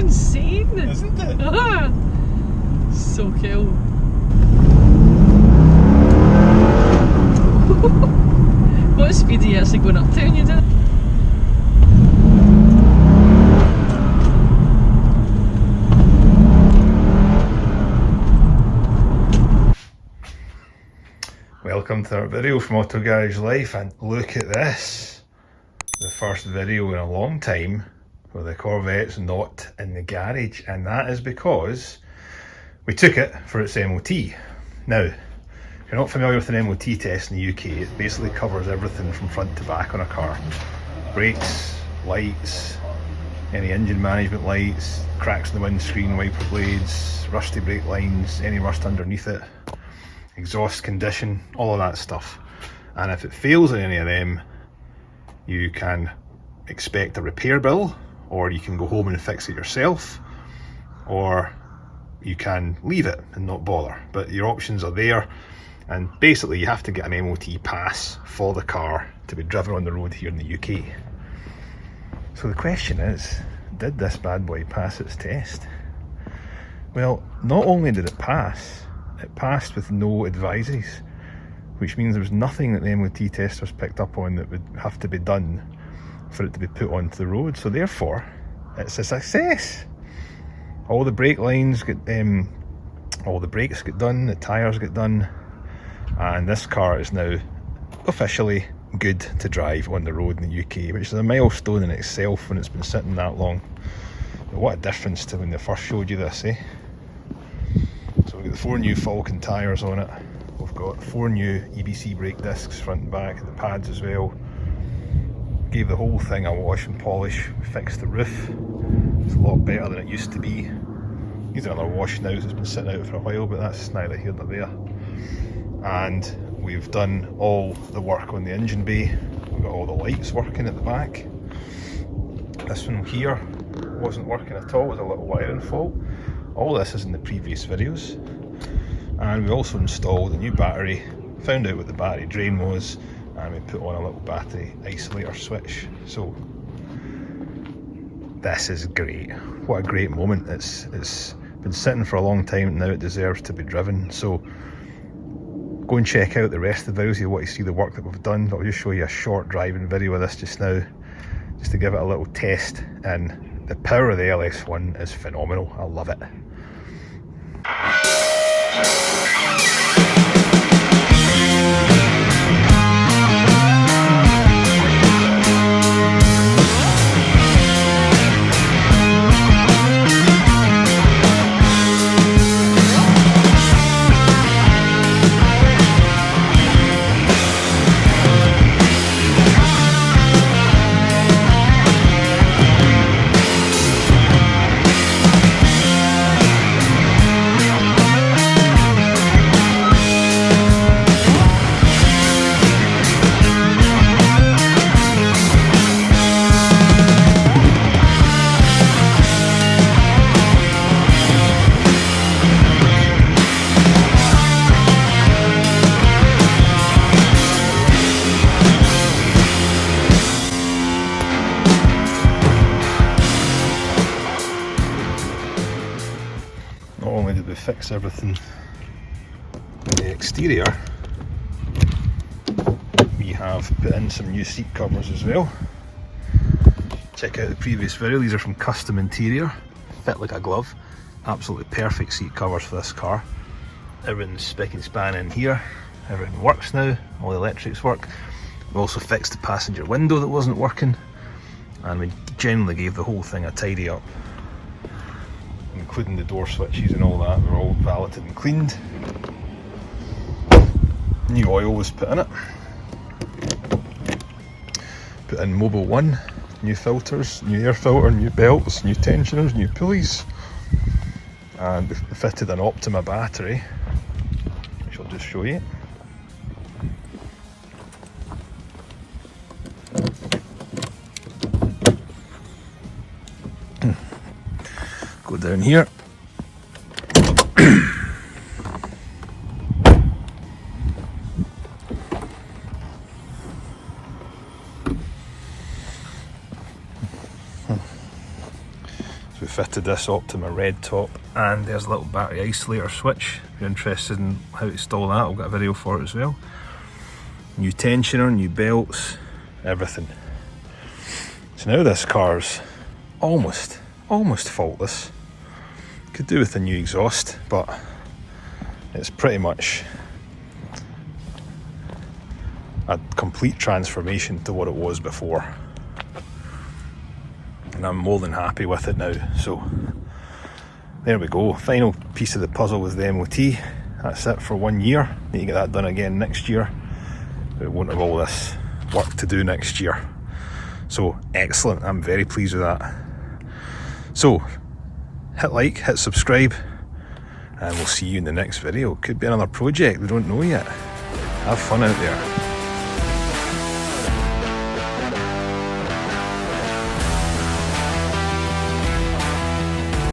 insane, isn't it? So cool. What speed are you actually going up to when you do it? Welcome to our video from Auto Garage Life, and look at this. The first video in a long time where the Corvette's not in the garage, and that is because we took it for its MOT. Now, if you're not familiar with an MOT test in the UK, it basically covers everything from front to back on a car. Brakes, lights, any engine management lights, cracks in the windscreen, wiper blades, rusty brake lines, any rust underneath it, exhaust condition, all of that stuff. And if it fails in any of them, you can expect a repair bill, or you can go home and fix it yourself, or you can leave it and not bother. But your options are there, and basically you have to get an MOT pass for the car to be driven on the road here in the UK. So the question is, did this bad boy pass its test? Well, not only did it pass, it passed with no advisories, which means there was nothing that the MOT testers picked up on that would have to be done for it to be put onto the road. So therefore, it's a success. All the brake lines get, all the brakes get done, the tyres get done, and this car is now officially good to drive on the road in the UK, which is a milestone in itself when it's been sitting that long. But what a difference to when they first showed you this, eh? So we've got the 4 new Falcon tyres on it. We've got 4 new EBC brake discs front and back, and the pads as well. Gave the whole thing a wash and polish, fixed the roof. It's a lot better than it used to be. Needs another wash now, so it's been sitting out for a while, but that's neither here nor there. And we've done all the work on the engine bay. We've got all the lights working at the back. This one here wasn't working at all, it was a little wiring fault. All this is in the previous videos. And we also installed a new battery, found out what the battery drain was, and we put on a little battery isolator switch. So this is great. What a great moment. It's been sitting for a long time, and now it deserves to be driven. So go and check out the rest of the videos if you want to see the work that we've done. But I'll just show you a short driving video of this just now, just to give it a little test. And the power of the LS1 is phenomenal. I love it. Not only did we fix everything in the exterior, we have put in some new seat covers as well. Check out the previous video, these are from Custom Interior, fit like a glove. Absolutely perfect seat covers for this car. Everything's spick and span in here, everything works now, all the electrics work. We also fixed the passenger window that wasn't working, and we generally gave the whole thing a tidy up, including the door switches and all that. They're all valeted and cleaned. New oil was put in it. Put in Mobil 1, new filters, new air filter, new belts, new tensioners, new pulleys. And we fitted an Optima battery, which I'll just show you. Go down here. So we fitted this up to my red top, and there's a little battery isolator switch. If you're interested in how to install that, I've got a video for it as well. New tensioner, new belts, everything. So now this car's almost faultless. Could do with a new exhaust, but it's pretty much a complete transformation to what it was before, and I'm more than happy with it now. So there we go, final piece of the puzzle was the MOT. That's it for 1 year. Need to get that done again next year, but we won't have all this work to do next year. So excellent, I'm very pleased with that. So hit like, hit subscribe, and we'll see you in the next video. Could be another project, we don't know yet. Have fun out there.